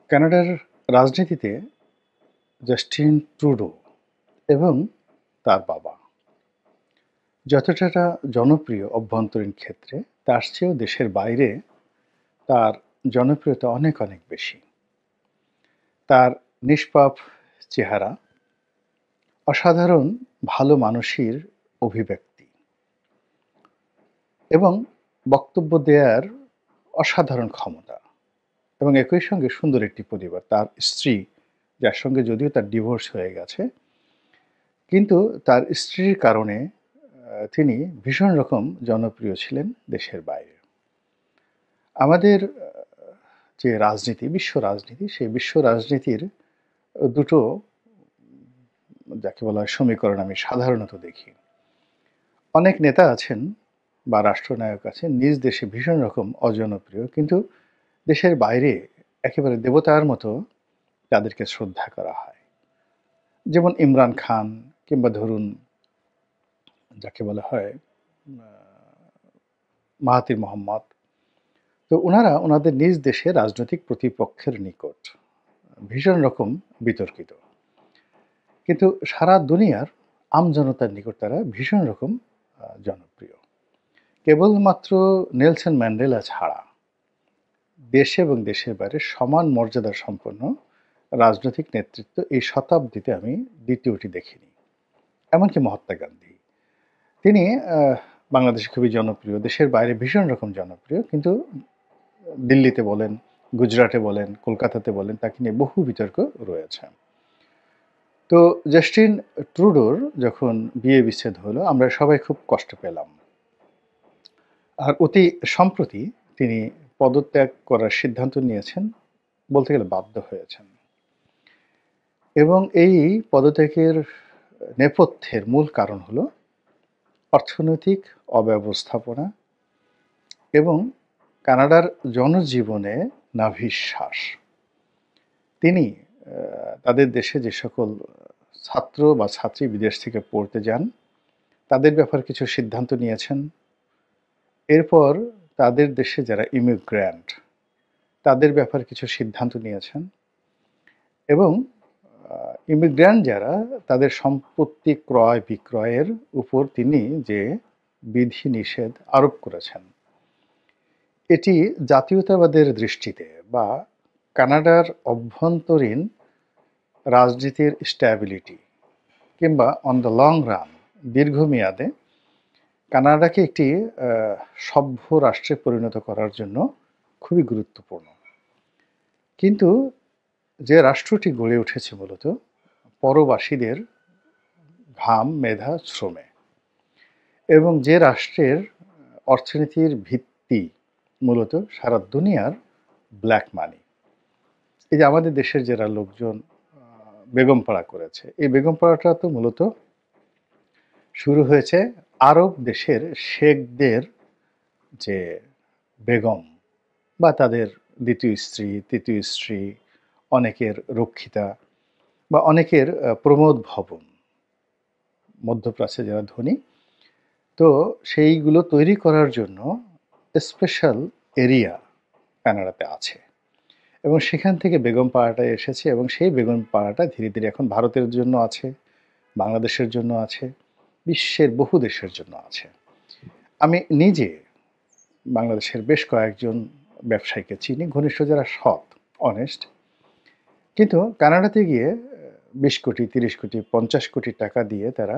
কানাডার রাজনীতিতে Justin Trudeau এবং তার বাবা যতটা জনপ্রিয় অভ্যন্তরীণ ক্ষেত্রে, তার চেয়েও দেশের বাইরে তার জনপ্রিয়তা অনেক অনেক বেশি। তার নিষ্পাপ চেহারা, অসাধারণ ভালো মানুষের অভিব্যক্তি এবং বক্তব্য দেওয়ার অসাধারণ ক্ষমতা, এবং একই সঙ্গে সুন্দর একটি পরিবার। তার স্ত্রী, যার সঙ্গে যদিও তার ডিভোর্স হয়ে গেছে, কিন্তু তার স্ত্রীর কারণে তিনি ভীষণ রকম জনপ্রিয় ছিলেন দেশের বাইরে। আমাদের যে রাজনীতি, বিশ্ব রাজনীতি, সেই বিশ্ব রাজনীতির দুটো যাকে বলা হয় সমীকরণ আমি সাধারণত দেখি। অনেক নেতা আছেন বা রাষ্ট্রনায়ক আছেন নিজ দেশে ভীষণ রকম অজনপ্রিয়, কিন্তু দেশের বাইরে একেবারে দেবতার মতো তাদেরকে শ্রদ্ধা করা হয়। যেমন ইমরান খান, কিংবা ধরুন যাকে বলা হয় মাহাতির মোহাম্মদ। তো ওনারা ওনাদের নিজ দেশে রাজনৈতিক প্রতিপক্ষের নিকট ভীষণ রকম বিতর্কিত, কিন্তু সারা দুনিয়ার আমজনতার নিকট তারা ভীষণ রকম জনপ্রিয়। কেবলমাত্র নেলসন ম্যান্ডেলা ছাড়া দেশে এবং দেশের বাইরে সমান মর্যাদা সম্পন্ন রাজনৈতিক নেতৃত্ব এই শতাব্দীতে আমি দ্বিতীয়টি দেখিনি। এমনকি মহাত্মা গান্ধী, তিনি বাংলাদেশে খুবই জনপ্রিয়, দেশের বাইরে ভীষণ রকম জনপ্রিয়, কিন্তু দিল্লিতে বলেন, গুজরাটে বলেন, কলকাতাতে বলেন, তাকে নিয়ে বহু বিতর্ক রয়েছে। তো জাস্টিন ট্রুডোর যখন বিয়ে বিচ্ছেদ হলো, আমরা সবাই খুব কষ্ট পেলাম। আর অতি সম্প্রতি তিনি পদত্যাগ করার সিদ্ধান্ত নিয়েছেন, বলতে গেলে বাধ্য হয়েছেন। এবং এই পদত্যাগের নেপথ্যের মূল কারণ হলো অর্থনৈতিক অব্যবস্থাপনা এবং কানাডার জনজীবনে নাভিশ্বাস। তিনি তাদের দেশে যে সকল ছাত্র বা ছাত্রী বিদেশ থেকে পড়তে যান, তাদের ব্যাপারে কিছু সিদ্ধান্ত নিয়েছেন। এরপর তাদের দেশে যারা ইমিগ্র্যান্ট, তাদের ব্যাপারে কিছু সিদ্ধান্ত নিয়েছেন, এবং ইমিগ্র্যান্ট যারা, তাদের সম্পত্তি ক্রয় বিক্রয়ের উপর তিনি যে বিধি নিষেধ আরোপ করেছেন, এটি জাতীয়তাবাদের দৃষ্টিতে বা কানাডার অভ্যন্তরীণ রাজনীতির স্ট্যাবিলিটি কিংবা অন দ্য লং রান, দীর্ঘমেয়াদে কানাডাকে একটি সভ্য রাষ্ট্রে পরিণত করার জন্য খুবই গুরুত্বপূর্ণ। কিন্তু যে রাষ্ট্রটি গড়ে উঠেছে মূলত পরবাসীদের ঘাম, মেধা, শ্রমে, এবং যে রাষ্ট্রের অর্থনীতির ভিত্তি মূলত সারা দুনিয়ার ব্ল্যাক মানি। এই যে আমাদের দেশের যারা লোকজন বেগমপাড়া করেছে, এই বেগমপাড়াটা তো মূলত শুরু হয়েছে আরব দেশের শেখদের যে বেগম বা তাদের দ্বিতীয় স্ত্রী, তৃতীয় স্ত্রী, অনেকের রক্ষিতা বা অনেকের প্রমোদ ভবন, মধ্যপ্রাচ্যে যারা ধনী, তো সেইগুলো তৈরি করার জন্য স্পেশাল এরিয়া কানাডাতে আছে, এবং সেখান থেকে বেগম পাড়াটা এসেছে, এবং সেই বেগম পাড়াটা ধীরে ধীরে এখন ভারতের জন্য আছে, বাংলাদেশের জন্য আছে, বিশ্বের বহু দেশের জন্য আছে। আমি নিজে বাংলাদেশের বেশ কয়েকজন ব্যবসায়ীকে চিনি, ঘনিষ্ঠ, যারা সৎ, অনেস্ট, কিন্তু কানাডাতে গিয়ে 20 কোটি, 30 কোটি, 50 কোটি টাকা দিয়ে তারা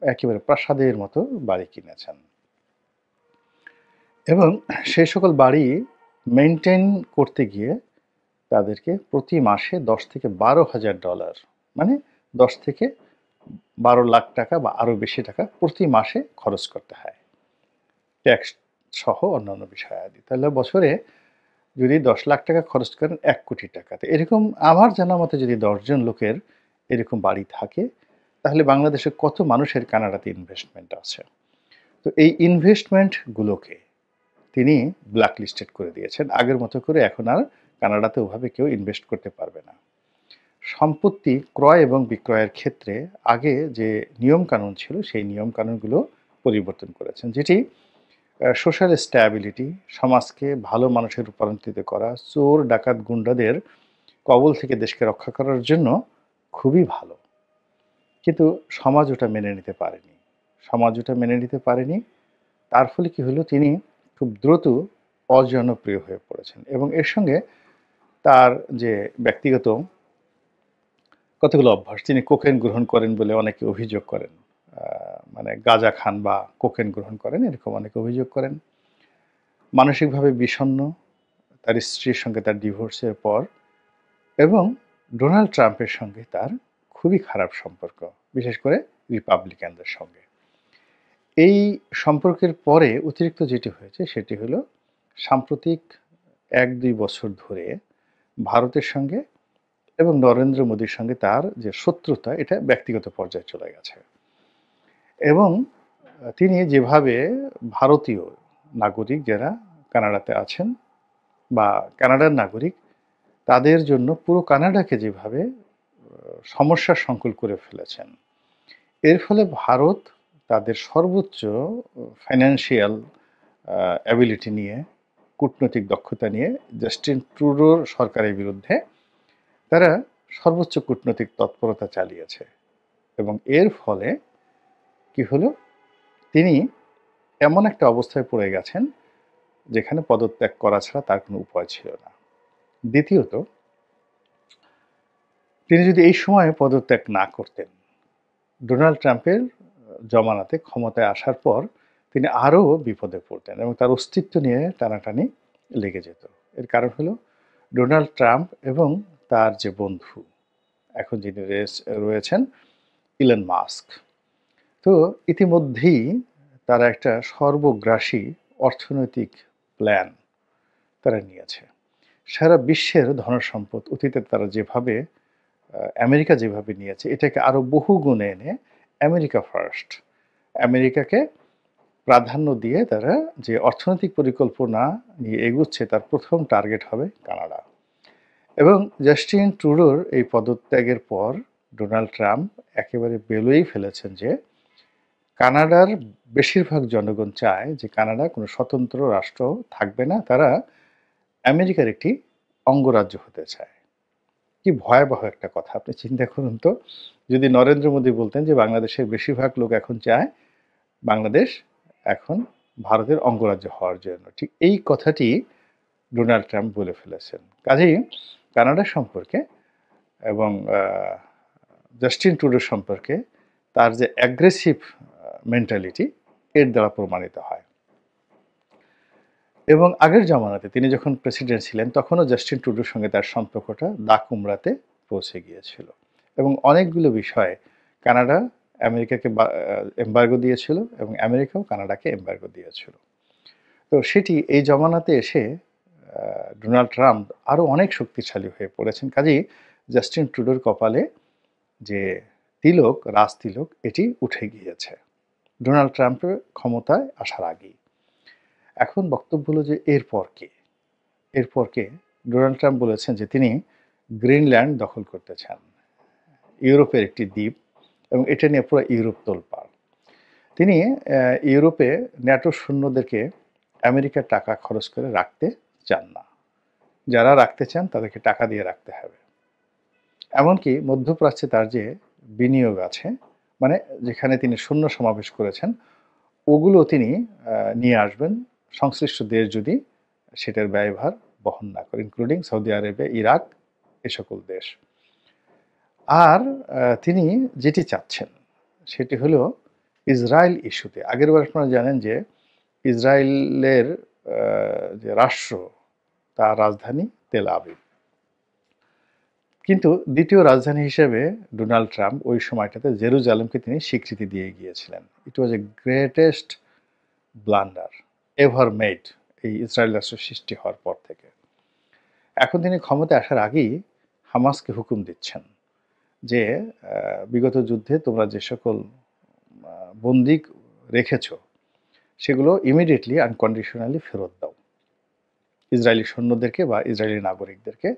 একেবারে প্রাসাদের মতো বাড়ি কিনেছেন, এবং সেই সকল বাড়ি মেনটেন করতে গিয়ে তাদেরকে প্রতি মাসে $10,000 থেকে $12,000, মানে 10 থেকে 12 লাখ টাকা বা আরও বেশি টাকা প্রতি মাসে খরচ করতে হয়, ট্যাক্স সহ অন্যান্য বিষয় আদি। তাহলে বছরে যদি 10 লাখ টাকা খরচ করেন 1 কোটি টাকাতে, এরকম আমার জানা মতে যদি 10 জন লোকের এরকম বাড়ি থাকে, তাহলে বাংলাদেশে কত মানুষের কানাডাতে ইনভেস্টমেন্ট আছে। তো এই ইনভেস্টমেন্টগুলোকে তিনি ব্ল্যাকলিস্টেড করে দিয়েছেন। আগের মতো করে এখন আর কানাডাতে ওভাবে কেউ ইনভেস্ট করতে পারবে না। সম্পত্তি ক্রয় এবং বিক্রয়ের ক্ষেত্রে আগে যে নিয়মকানুন ছিল, সেই নিয়মকানুনগুলো পরিবর্তন করেছেন, যেটি সোশ্যাল স্ট্যাবিলিটি, সমাজকে ভালো মানুষে রূপান্তরিত করা, চোর, ডাকাত, গুন্ডাদের কবল থেকে দেশকে রক্ষা করার জন্য খুবই ভালো। কিন্তু সমাজ ওটা মেনে নিতে পারেনি। সমাজ ওটা মেনে নিতে পারেনি। তার ফলে কি হলো? তিনি খুব দ্রুত অজনপ্রিয় হয়ে পড়েছেন এবং এর সঙ্গে তার যে ব্যক্তিগত কতগুলো অভ্যাস, তিনি কোকেন গ্রহণ করেন বলে অনেকে অভিযোগ করেন। মানে গাঁজা খান বা কোকেন গ্রহণ করেন, এরকম অনেকে অভিযোগ করেন। মানসিকভাবে বিষণ্ণ, তার স্ত্রীর সঙ্গে তার ডিভোর্সের পর, এবং ডোনাল্ড ট্রাম্পের সঙ্গে তার খুবই খারাপ সম্পর্ক, বিশেষ করে রিপাবলিকানদের সঙ্গে। এই সম্পর্কের পরে অতিরিক্ত যেটি হয়েছে সেটি হলো সাম্প্রতিক ১-২ বছর ধরে ভারতের সঙ্গে এবং নরেন্দ্র মোদীর সঙ্গে তার যে শত্রুতা, এটা ব্যক্তিগত পর্যায়ে চলে গেছে। এবং তিনি যেভাবে ভারতীয় নাগরিক যারা কানাডাতে আছেন বা কানাডার নাগরিক, তাদের জন্য পুরো কানাডাকে যেভাবে সমস্যার সংকুল করে ফেলেছেন, এর ফলে ভারত তাদের সর্বোচ্চ ফাইন্যান্সিয়াল অ্যাবিলিটি নিয়ে, কূটনৈতিক দক্ষতা নিয়ে জাস্টিন ট্রুডোর সরকারের বিরুদ্ধে তারা সর্বোচ্চ কূটনৈতিক তৎপরতা চালিয়েছে। এবং এর ফলে কি হলো? তিনি এমন একটা অবস্থায় পড়ে গেছেন যেখানে পদত্যাগ করা ছাড়া তার কোনো উপায় ছিল না। দ্বিতীয়ত, তিনি যদি এই সময়ে পদত্যাগ না করতেন, ডোনাল্ড ট্রাম্পের জমানাতে ক্ষমতায় আসার পর তিনি আরও বিপদে পড়তেন এবং তার অস্তিত্ব নিয়ে টানাটানি লেগে যেত। এর কারণ হলো ডোনাল্ড ট্রাম্প এবং তার যে বন্ধু, এখন যিনি রয়েছেন, ইলন মাস্ক। তো ইতিমধ্যেই তারা একটা সর্বগ্রাসী অর্থনৈতিক প্ল্যান তারা নিয়েছে। সারা বিশ্বের ধনসম্পদ অতীতে তারা যেভাবে আমেরিকা যেভাবে নিয়েছে, এটাকে আরও বহু গুণে এনে আমেরিকা ফার্স্ট, আমেরিকাকে প্রাধান্য দিয়ে তারা যে অর্থনৈতিক পরিকল্পনা নিয়ে এগুচ্ছে, তার প্রথম টার্গেট হবে কানাডা। এবং জাস্টিন ট্রুডোর এই পদত্যাগের পর ডোনাল্ড ট্রাম্প একেবারে বেলুই ফেলেছেন যে কানাডার বেশিরভাগ জনগণ চায় যে কানাডা কোনো স্বতন্ত্র রাষ্ট্র থাকবে না, তারা আমেরিকার একটি অঙ্গরাজ্য হতে চায়। কি ভয়াবহ একটা কথা! আপনি চিন্তা করুন তো, যদি নরেন্দ্র মোদী বলতেন যে বাংলাদেশের বেশিরভাগ লোক এখন চায় বাংলাদেশ এখন ভারতের অঙ্গরাজ্য হওয়ার জন্য, ঠিক এই কথাটি ডোনাল্ড ট্রাম্প বলে ফেলেছেন। কাজেই কানাডা সম্পর্কে এবং জাস্টিন ট্রুডো সম্পর্কে তার যে অ্যাগ্রেসিভ মেন্টালিটি, এর দ্বারা প্রমাণিত হয়। এবং আগের জামানাতে তিনি যখন প্রেসিডেন্ট ছিলেন, তখনও জাস্টিন ট্রুডোর সঙ্গে তার সম্পর্কটা দাকুমড়াতে পৌঁছে গিয়েছিল এবং অনেকগুলো বিষয়ে কানাডা আমেরিকাকে এম্বার্গো দিয়েছিল এবং আমেরিকাও কানাডাকে এম্বার্গো দিয়েছিল। তো সেটি এই জমানাতে এসে ডোনাল্ড ট্রাম্প আরও অনেক শক্তিশালী হয়ে পড়েছেন। কাজেই জাস্টিন ট্রুডোর কপালে যে তিলক, রাজ তিলক, এটি উঠে গিয়েছে ডোনাল্ড ট্রাম্পের ক্ষমতায় আসার আগেই। এখন বক্তব্য হলো যে এরপর কি? এরপর কে? ডোনাল্ড ট্রাম্প বলেছেন যে তিনি গ্রিনল্যান্ড দখল করতে চান, ইউরোপের একটি দ্বীপ, এবং এটা নিয়ে পুরো ইউরোপ তোলপাড়। তিনি ইউরোপে ন্যাটো সৈন্যদেরকে আমেরিকার টাকা খরচ করে রাখতে চান না। যারা রাখতে চান তাদেরকে টাকা দিয়ে রাখতে হবে। এমনকি মধ্যপ্রাচ্যে তার যে বিনিয়োগ আছে, মানে যেখানে তিনি সৈন্য সমাবেশ করেছেন, ওগুলো তিনি নিয়ে আসবেন সংশ্লিষ্ট দেশ যদি সেটার ব্যয়ভার বহন না করে, ইনক্লুডিং সৌদি আরবে, ইরাক, এ সকল দেশ। আর তিনি যেটি চাচ্ছেন সেটি হলো ইসরায়েল ইস্যুতে। আগেরবার আপনারা জানেন যে ইসরায়েলের যে রাষ্ট্র, তার রাজধানী তেল আবিব। কিন্তু দ্বিতীয় রাজধানী হিসেবে ডোনাল্ড ট্রাম্প ওই সময়টাতে জেরুজালেমকে তিনি স্বীকৃতি দিয়ে গিয়েছিলেন। ইট ওয়াজ এ গ্রেটেস্ট ব্লান্ডার এভার মেড এই ইসরায়েল রাষ্ট্র সৃষ্টি হওয়ার পর থেকে। এখন তিনি ক্ষমতায় আসার আগেই হামাসকে হুকুম দিচ্ছেন যে বিগত যুদ্ধে তোমরা যে সকল বন্দী রেখেছ সেগুলো ইমিডিয়েটলি আনকন্ডিশনালি ফেরত দাও ইসরায়েলি সৈন্যদেরকে বা ইসরায়েলি নাগরিকদেরকে।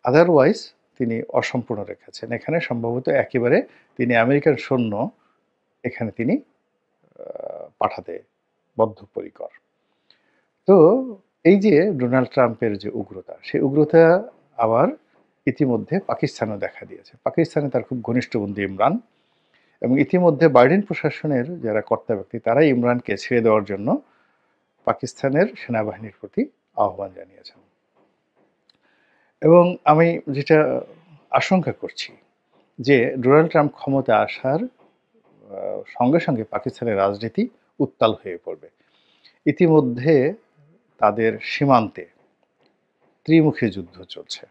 আদারওয়াইজ তিনি অসম্পূর্ণ রেখেছেন। এখানে সম্ভবত একেবারে তিনি আমেরিকান সৈন্য এখানে তিনি পাঠাতে বদ্ধপরিকর। তো এই যে ডোনাল্ড ট্রাম্পের যে উগ্রতা, সেই উগ্রতা আবার ইতিমধ্যে পাকিস্তানেও দেখা দিয়েছে। পাকিস্তানে তার খুব ঘনিষ্ঠ বন্ধু ইমরান, এবং ইতিমধ্যে বাইডেন প্রশাসনের যারা কর্তা ব্যক্তি তারাই ইমরানকে ছেড়ে দেওয়ার জন্য পাকিস্তানের সেনাবাহিনীর প্রতি আহ্বান জানিয়েছেন। এবং আমি যেটা আশঙ্কা করছি যে ডোনাল্ড ট্রাম্প ক্ষমতা আসার সঙ্গে সঙ্গে পাকিস্তানের রাজনীতি উত্তাল হয়ে পড়বে। ইতিমধ্যে তাদের সীমান্তে ত্রিমুখী যুদ্ধ চলছে,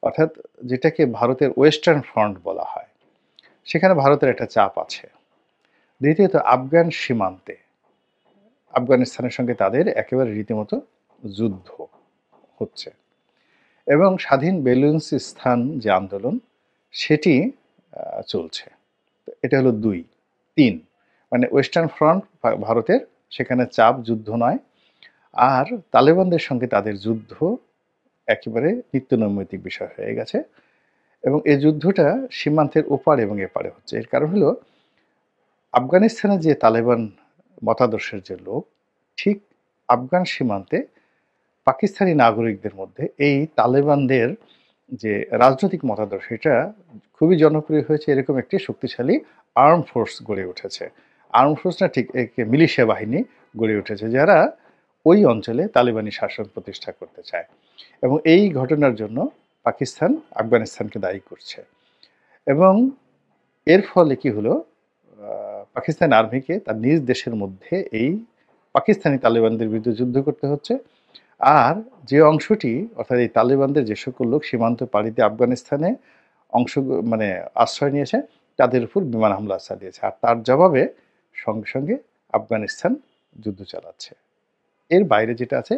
অর্থাৎ যেটাকে ভারতের ওয়েস্টার্ন ফ্রন্ট বলা হয়, সেখানে ভারতের একটা চাপ আছে। দ্বিতীয়ত আফগান সীমান্তে আফগানিস্তানের সঙ্গে তাদের একেবারে রীতিমতো যুদ্ধ হচ্ছে, এবং স্বাধীন বেলুচিস্তান যে আন্দোলন সেটি চলছে। এটা হলো 2। 3 মানে ওয়েস্টার্ন ফ্রন্ট ভারতের, সেখানে চাপ, যুদ্ধ নয়। আর তালেবানদের সঙ্গে তাদের যুদ্ধ একেবারে নিত্যনৈমিত্তিক বিষয় হয়ে গেছে, এবং এই যুদ্ধটা সীমান্তের ওপার এবং এপারে হচ্ছে। এর কারণ হলো আফগানিস্তানের যে তালেবান মতাদর্শের যে লোক, ঠিক আফগান সীমান্তে পাকিস্তানি নাগরিকদের মধ্যে এই তালেবানদের যে রাজনৈতিক মতাদর্শ, এটা খুবই জনপ্রিয় হয়েছে। এরকম একটি শক্তিশালী আর্ম ফোর্স গড়ে উঠেছে। আর্ম ফোর্স না, ঠিক মিলিশিয়া বাহিনী গড়ে উঠেছে, যারা ওই অঞ্চলে তালেবানি শাসন প্রতিষ্ঠা করতে চায়। এবং এই ঘটনার জন্য পাকিস্তান আফগানিস্তানকে দায়ী করছে। এবং এর ফলে কি হলো, পাকিস্তান আর্মিকে তার নিজ দেশের মধ্যে এই পাকিস্তানি তালেবানদের বিরুদ্ধে যুদ্ধ করতে হচ্ছে। আর যে অংশটি, অর্থাৎ এই তালেবানদের যে সকল লোক সীমান্ত পাড়ি দিয়ে আফগানিস্তানে মানে আশ্রয় নিয়েছে, তাদের উপর বিমান হামলা চালিয়েছে, আর তার জবাবে সঙ্গে সঙ্গে আফগানিস্তান যুদ্ধ চালাচ্ছে। এর বাইরে যেটা আছে,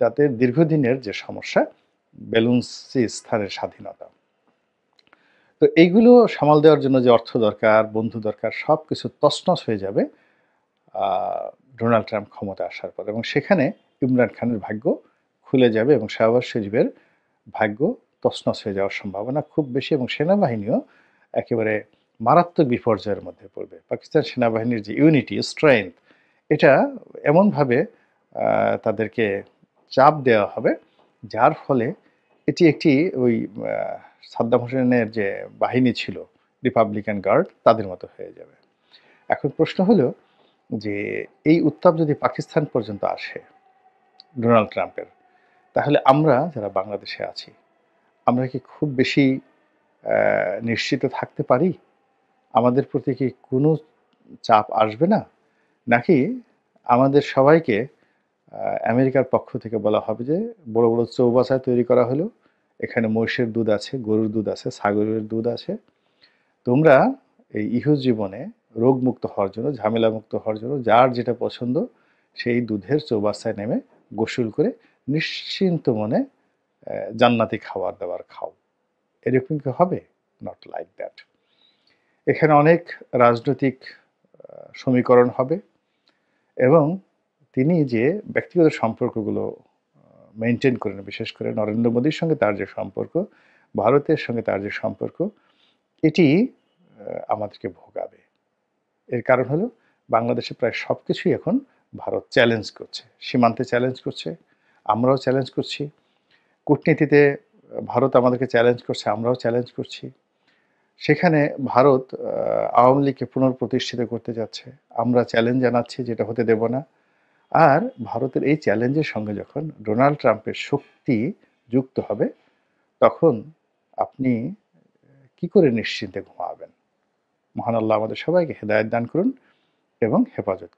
তাদের দীর্ঘদিনের যে সমস্যা, বেলুচিস্তানের স্বাধীনতা, তো এইগুলো সামাল দেওয়ার জন্য যে অর্থ দরকার, বন্ধু দরকার, সব কিছু তছনছ হয়ে যাবে ডোনাল্ড ট্রাম্প ক্ষমতা আসার পর। এবং সেখানে ইমরান খানের ভাগ্য খুলে যাবে, এবং শাহবাজ শরীফের ভাগ্য তছনছ হয়ে যাওয়ার সম্ভাবনা খুব বেশি, এবং সেনাবাহিনীও একেবারে মারাত্মক বিপর্যয়ের মধ্যে পড়বে। পাকিস্তান সেনাবাহিনীর যে ইউনিটি, স্ট্রেংথ, এটা এমনভাবে তাদেরকে চাপ দেওয়া হবে, যার ফলে এটি একটি ওই সাদ্দাম হোসেনের যে বাহিনী ছিল, রিপাবলিকান গার্ড, তাদের মতো হয়ে যাবে। এখন প্রশ্ন হলো যে এই উত্তাপ যদি পাকিস্তান পর্যন্ত আসে ডোনাল্ড ট্রাম্পের, তাহলে আমরা যারা বাংলাদেশে আছি, আমরা কি খুব বেশি নিশ্চিত থাকতে পারি? আমাদের প্রতি কি কোনো চাপ আসবে না? নাকি আমাদের সবাইকে আমেরিকার পক্ষ থেকে বলা হবে যে বড় বড় চৌবাচ্চা তৈরি করা হলো, এখানে মহিষের দুধ আছে, গরুর দুধ আছে, ছাগলের দুধ আছে, তোমরা এই জীবনে রোগমুক্ত হওয়ার জন্য, ঝামেলামুক্ত হওয়ার জন্য যার যেটা পছন্দ সেই দুধের চৌবাচ্চায় নেমে গোসল করে নিশ্চিন্ত মনে জান্নাতি খাবার দাবার খাও। এরকম কি হবে? Not like that. এখানে অনেক রাজনৈতিক সমীকরণ হবে, এবং তিনি যে ব্যক্তিগত সম্পর্কগুলো মেনটেন করেন, বিশেষ করে নরেন্দ্র মোদীর সঙ্গে তার যে সম্পর্ক, ভারতের সঙ্গে তার যে সম্পর্ক, এটি আমাদেরকে ভোগাবে। এর কারণ হলো বাংলাদেশে প্রায় সব কিছুই এখন ভারত চ্যালেঞ্জ করছে। সীমান্তে চ্যালেঞ্জ করছে, আমরাও চ্যালেঞ্জ করছি। কূটনীতিতে ভারত আমাদেরকে চ্যালেঞ্জ করছে, আমরাও চ্যালেঞ্জ করছি। সেখানে ভারত আওয়ামী লীগকে পুনঃপ্রতিষ্ঠিত করতে যাচ্ছে, আমরা চ্যালেঞ্জ জানাচ্ছি, যেটা হতে দেব না। আর ভারতের এই চ্যালেঞ্জের সঙ্গে যখন ডোনাল্ড ট্রাম্পের শক্তি যুক্ত হবে, তখন আপনি কি করে নিশ্চিন্তে ঘুমাবেন? মহান আল্লাহ আমাদের সবাইকে হেদায়েত দান করুন এবং হেফাজত করুন।